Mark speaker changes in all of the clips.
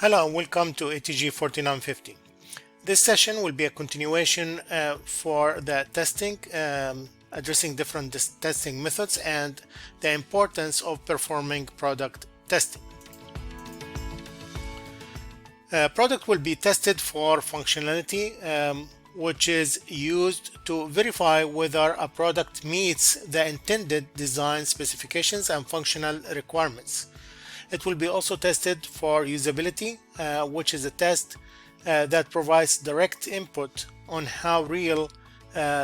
Speaker 1: Hello and welcome to ATG 4950. This session will be a continuation for the testing, addressing different testing methods and the importance of performing product testing. Product will be tested for functionality, which is used to verify whether a product meets the intended design specifications and functional requirements. It will be also tested for usability, which is a test that provides direct input on how real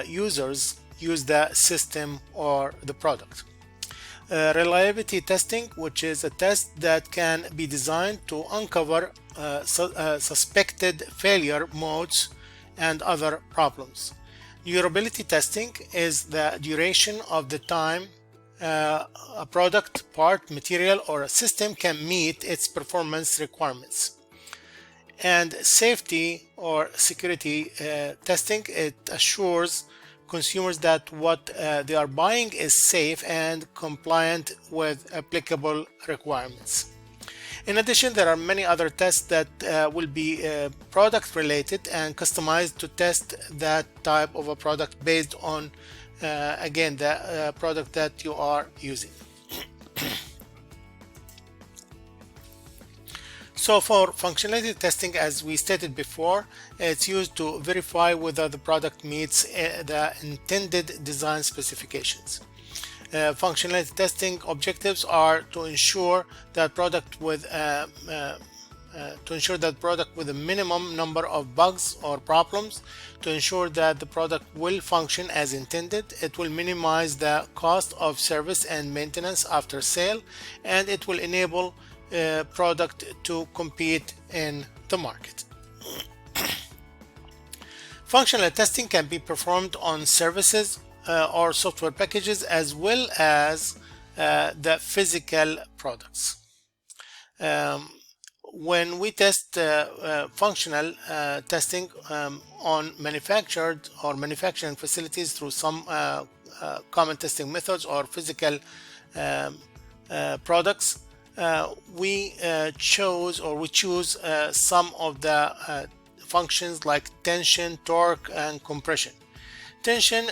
Speaker 1: users use the system or the product. Reliability testing, which is a test that can be designed to uncover suspected failure modes and other problems. Durability testing is the duration of the time a product, part, material, or a system can meet its performance requirements. And safety or security testing, it assures consumers that what they are buying is safe and compliant with applicable requirements. In addition, there are many other tests that will be product related and customized to test that type of a product based on again the product that you are using. So for functionality testing, as we stated before, it's used to verify whether the product meets the intended design specifications. Functionality testing objectives are to ensure that product with a minimum number of bugs or problems, to ensure that the product will function as intended. It will minimize the cost of service and maintenance after sale, and it will enable product to compete in the market. Functional testing can be performed on services or software packages as well as the physical products. When we test functional testing on manufactured or manufacturing facilities through some common testing methods or physical products, we choose some of the functions like tension, torque, and compression. Tension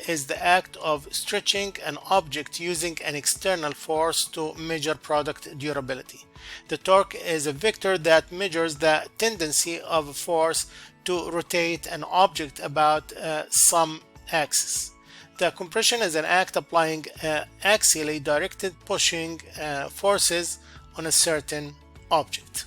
Speaker 1: is the act of stretching an object using an external force to measure product durability. The torque is a vector that measures the tendency of a force to rotate an object about some axis. The compression is an act applying axially directed pushing forces on a certain object.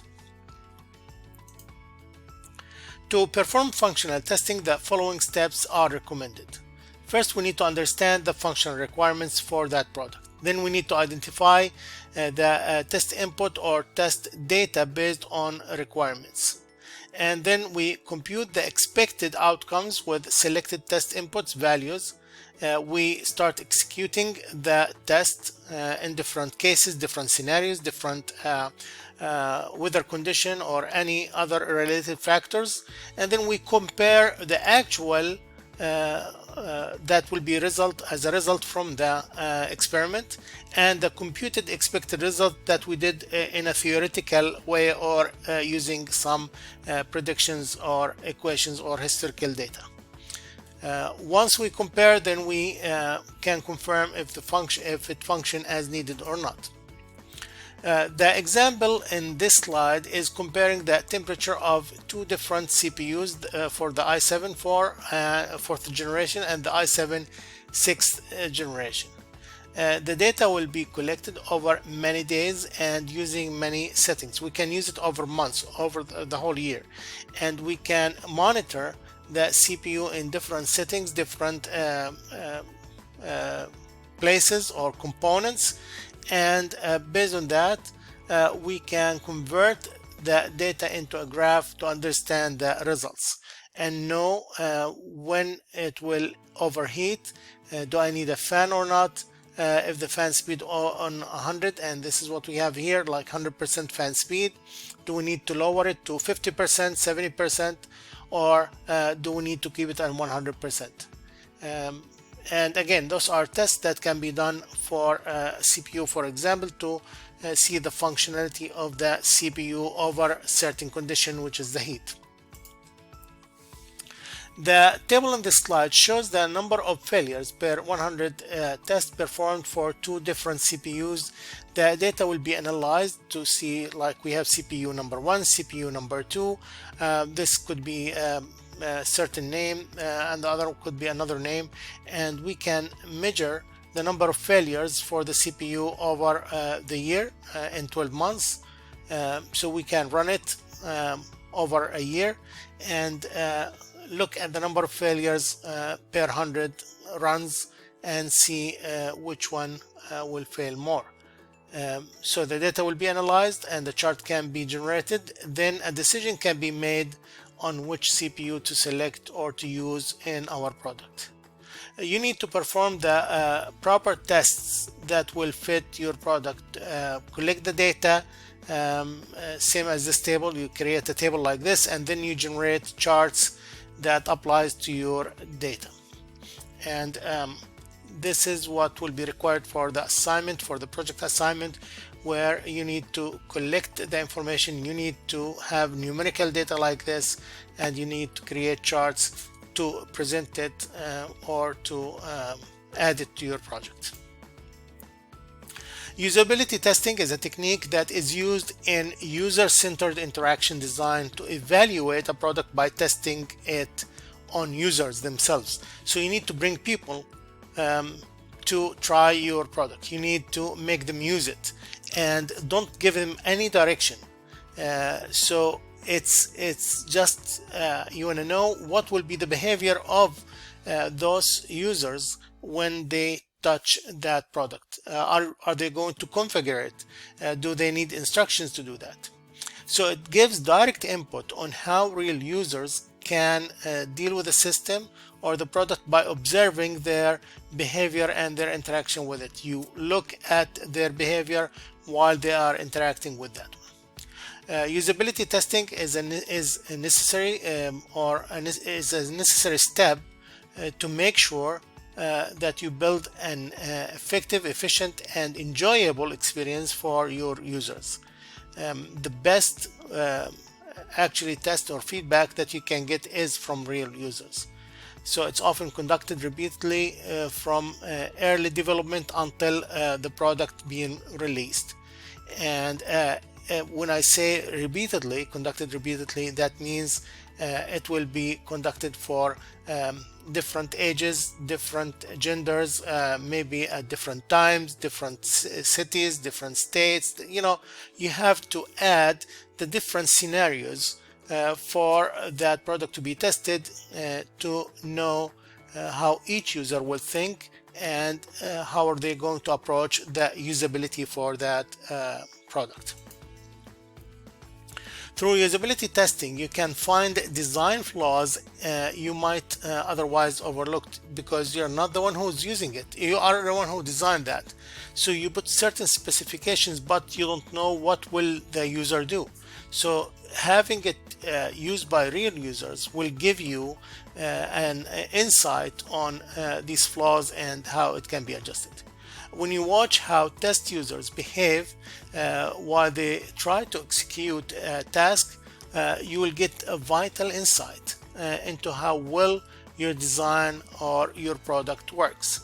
Speaker 1: To perform functional testing, the following steps are recommended. First, we need to understand the functional requirements for that product. Then we need to identify the test input or test data based on requirements. And then we compute the expected outcomes with selected test inputs values. We start executing the test in different cases, different scenarios, different weather condition or any other related factors, and then we compare the actual that will be as a result from the experiment and the computed expected result that we did in a theoretical way or using some predictions or equations or historical data. Once we compare, then we can confirm if it functions as needed or not. The example in this slide is comparing the temperature of two different CPUs for the i7 4th generation and the i7 6th generation. The data will be collected over many days and using many settings. We can use it over months, over the whole year, and we can monitor the CPU in different settings, different places or components, and based on that we can convert the data into a graph to understand the results and know when it will overheat. Do I need a fan or not? If the fan speed on 100, and this is what we have here, like 100% fan speed, do we need to lower it to 50%, 70%, or do we need to keep it at 100%? And again, those are tests that can be done for CPU, for example, to see the functionality of the CPU over a certain condition, which is the heat. The table on this slide shows the number of failures per 100 tests performed for two different CPUs. The data will be analyzed to see, like, we have CPU number 1, CPU number 2. This could be a certain name and the other could be another name, and we can measure the number of failures for the CPU over the year in 12 months. So we can run it over a year and look at the number of failures per 100 runs and see which one will fail more. So the data will be analyzed and the chart can be generated. Then a decision can be made on which CPU to select or to use in our product. You need to perform the proper tests that will fit your product. Collect the data, same as this table. You create a table like this and then you generate charts that applies to your data. And this is what will be required for the assignment, for the project assignment, where you need to collect the information, you need to have numerical data like this, and you need to create charts to present it or to add it to your project. Usability testing is a technique that is used in user-centered interaction design to evaluate a product by testing it on users themselves. So you need to bring people to try your product. You need to make them use it and don't give them any direction. So it's just you want to know what will be the behavior of those users when they touch that product. Are they going to configure it? Do they need instructions to do that? So it gives direct input on how real users can deal with the system or the product by observing their behavior and their interaction with it. You look at their behavior while they are interacting with that one. Usability testing is a necessary is a necessary step to make sure that you build an effective, efficient, and enjoyable experience for your users. The best actually test or feedback that you can get is from real users. So it's often conducted repeatedly from early development until the product being released. And when I say repeatedly, conducted repeatedly, that means it will be conducted for different ages, different genders, maybe at different times, different cities, different states. You know, you have to add the different scenarios for that product to be tested to know how each user will think and how are they going to approach the usability for that product. Through usability testing, you can find design flaws you might otherwise overlook because you're not the one who's using it. You are the one who designed that. So you put certain specifications, but you don't know what will the user do. So having it used by real users will give you an insight on these flaws and how it can be adjusted. When you watch how test users behave while they try to execute a task, you will get a vital insight into how well your design or your product works.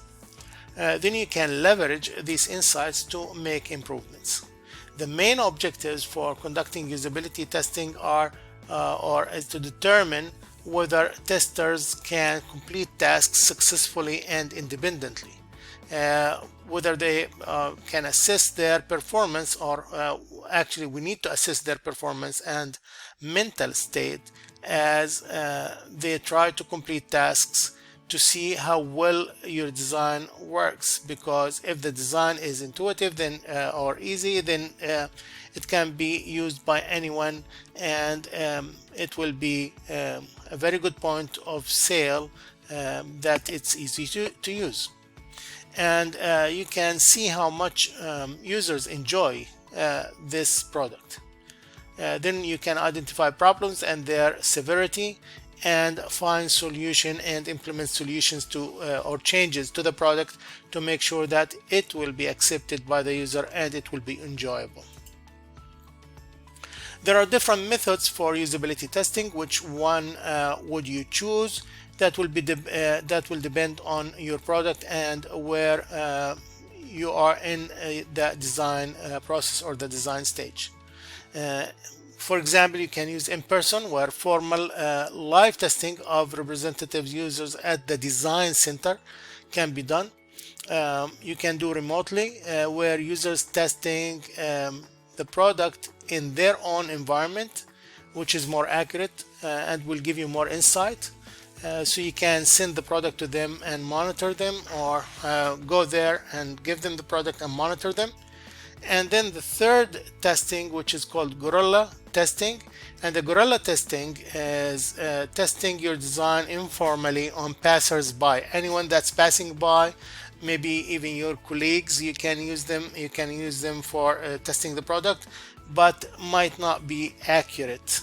Speaker 1: Then you can leverage these insights to make improvements. The main objectives for conducting usability testing are is to determine whether testers can complete tasks successfully and independently. Whether they can assess their performance or actually we need to assess their performance and mental state as they try to complete tasks to see how well your design works, because if the design is intuitive then or easy, then it can be used by anyone and it will be a very good point of sale that it's easy to use. And you can see how much users enjoy this product. Then you can identify problems and their severity and find solution and implement solutions to or changes to the product to make sure that it will be accepted by the user and it will be enjoyable. There are different methods for usability testing. Which one would you choose? That will depend on your product and where you are in the design process or the design stage. For example, you can use in person, where formal live testing of representative users at the design center can be done. You can do remotely, where users testing the product in their own environment, which is more accurate and will give you more insight. So you can send the product to them and monitor them, or go there and give them the product and monitor them. And then the third testing, which is called guerrilla testing. And the guerrilla testing is testing your design informally on passers-by. Anyone that's passing by, maybe even your colleagues, you can use them for testing the product, but might not be accurate.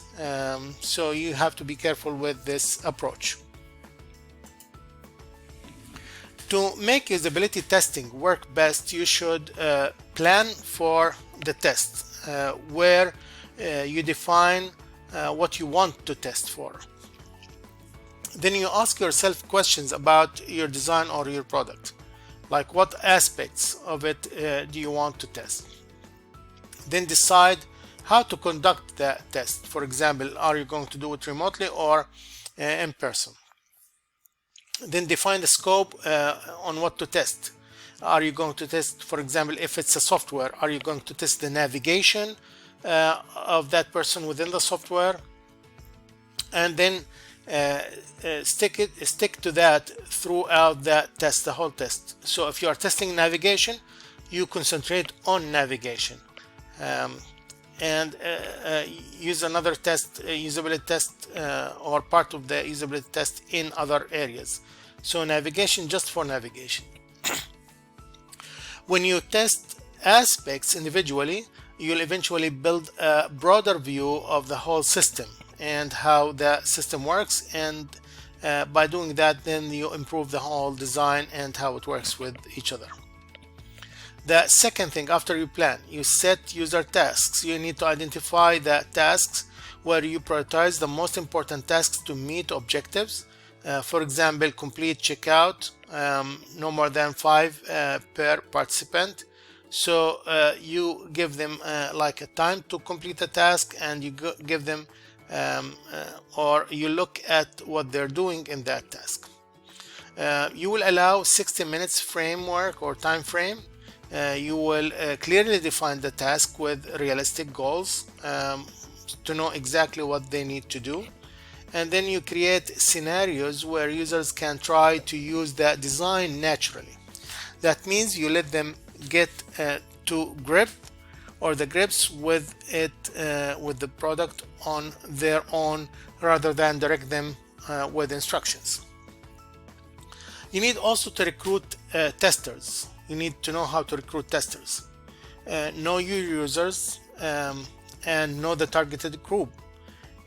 Speaker 1: So you have to be careful with this approach. To make usability testing work best, you should plan for the test, where you define what you want to test for. Then you ask yourself questions about your design or your product, like what aspects of it do you want to test. Then decide how to conduct the test. For example, are you going to do it remotely or in person? Then define the scope on what to test. Are you going to test, for example, if it's a software, are you going to test the navigation of that person within the software? And then stick to that throughout that test, the whole test. So if you are testing navigation, you concentrate on navigation, and use another test, usability test, or part of the usability test in other areas. So navigation just for navigation. When you test aspects individually, you'll eventually build a broader view of the whole system and how the system works, and by doing that, then you improve the whole design and how it works with each other. The second thing, after you plan, you set user tasks. You need to identify the tasks where you prioritize the most important tasks to meet objectives. For example, complete checkout, no more than 5 per participant. So you give them like a time to complete a task, and you give them or you look at what they're doing in that task. You will allow 60 minutes framework or time frame. You will clearly define the task with realistic goals to know exactly what they need to do. And then you create scenarios where users can try to use that design naturally. That means you let them get to grips with it, with the product on their own, rather than direct them with instructions. You need also to recruit testers. You need to know how to recruit testers, know your users, and know the targeted group,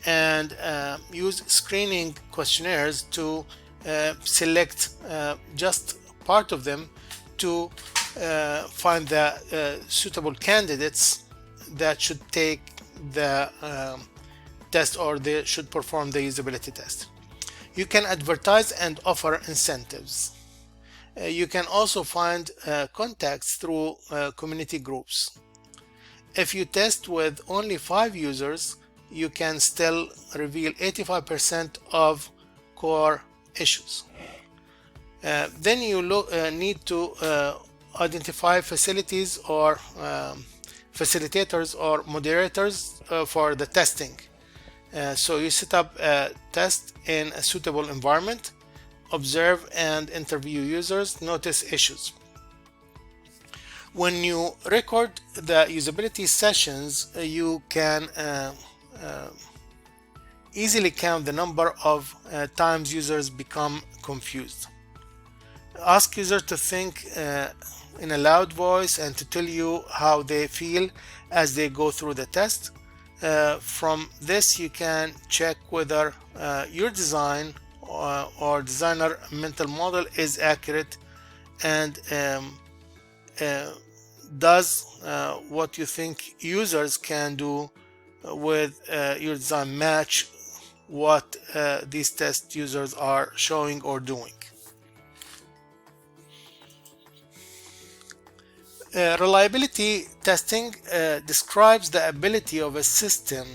Speaker 1: and use screening questionnaires to select just part of them to find the suitable candidates that should take the test, or they should perform the usability test. You can advertise and offer incentives. You can also find contacts through community groups. If you test with only 5 users, you can still reveal 85% of core issues. Then you need to identify facilities or facilitators or moderators for the testing. So you set up a test in a suitable environment, observe and interview users, notice issues. When you record the usability sessions, you can easily count the number of times users become confused. Ask users to think in a loud voice and to tell you how they feel as they go through the test. From this you can check whether your design or designer mental model is accurate and does what you think users can do with your design match what these test users are showing or doing. Reliability testing describes the ability of a system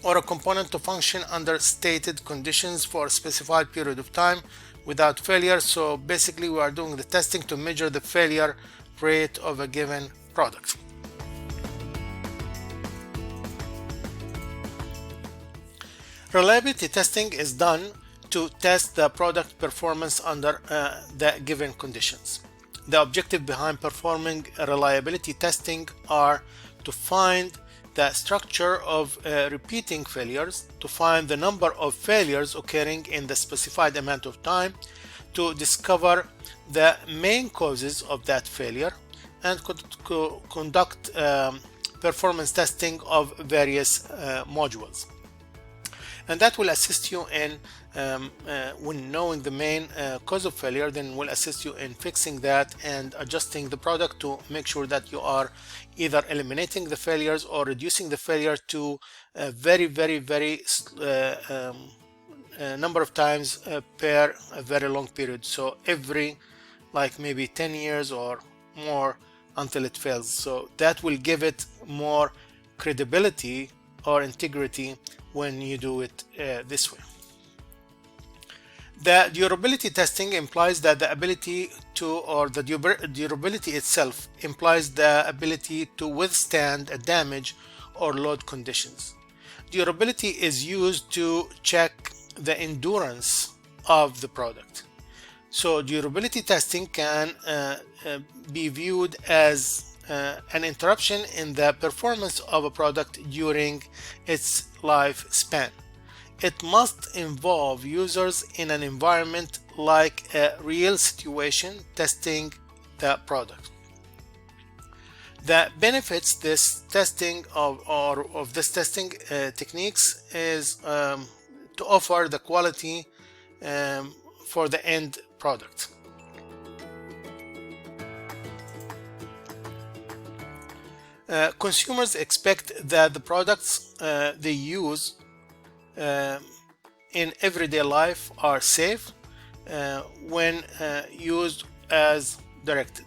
Speaker 1: or a component to function under stated conditions for a specified period of time without failure. So basically we are doing the testing to measure the failure rate of a given product. Reliability testing is done to test the product performance under the given conditions. The objective behind performing reliability testing are to find the structure of repeating failures, to find the number of failures occurring in the specified amount of time, to discover the main causes of that failure, and conduct performance testing of various modules. And that will assist you in when knowing the main cause of failure, then will assist you in fixing that and adjusting the product to make sure that you are either eliminating the failures or reducing the failure to a very number of times per a very long period. So every like maybe 10 years or more until it fails. So that will give it more credibility or integrity when you do it this way. The durability testing implies that the ability to, or the durability itself implies the ability to withstand a damage or load conditions. Durability is used to check the endurance of the product. So durability testing can be viewed as an interruption in the performance of a product during its lifespan. It must involve users in an environment like a real situation testing the product. The benefits this testing of this testing techniques is to offer the quality for the end product. Consumers expect that the products they use in everyday life are safe when used as directed.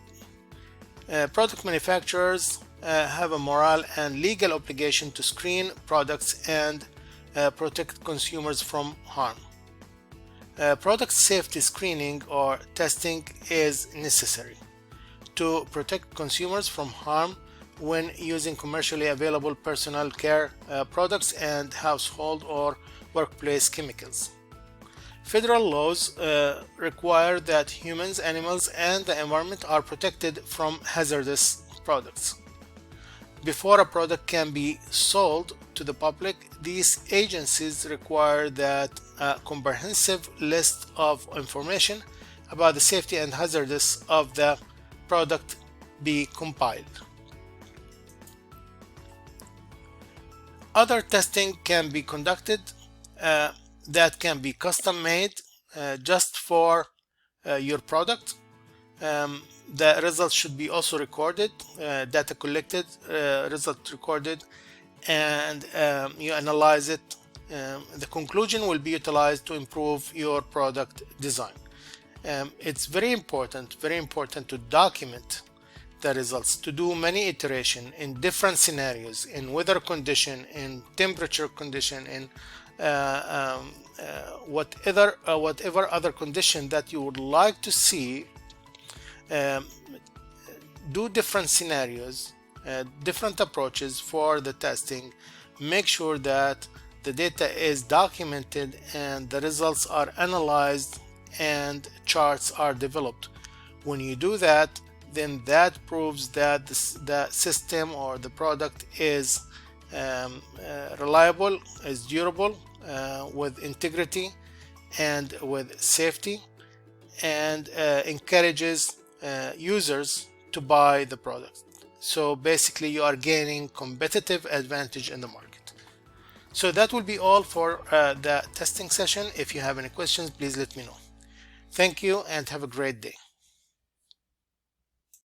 Speaker 1: Product manufacturers have a moral and legal obligation to screen products and protect consumers from harm. Product safety screening or testing is necessary to protect consumers from harm when using commercially available personal care products and household or workplace chemicals. Federal laws require that humans, animals, and the environment are protected from hazardous products. Before a product can be sold to the public, these agencies require that a comprehensive list of information about the safety and hazards of the product be compiled. Other testing can be conducted that can be custom made just for your product. The results should be also recorded, data collected, result recorded, and you analyze it. The conclusion will be utilized to improve your product design. It's very important to document the results, to do many iterations in different scenarios, in weather condition, in temperature condition, in whatever other condition that you would like to see. Do different scenarios, different approaches for the testing. Make sure that the data is documented and the results are analyzed and charts are developed. When you do that, then that proves that the system or the product is reliable, is durable, with integrity and with safety, and encourages users to buy the product. So basically you are gaining competitive advantage in the market. So that will be all for the testing session. If you have any questions, please let me know. Thank you and have a great day.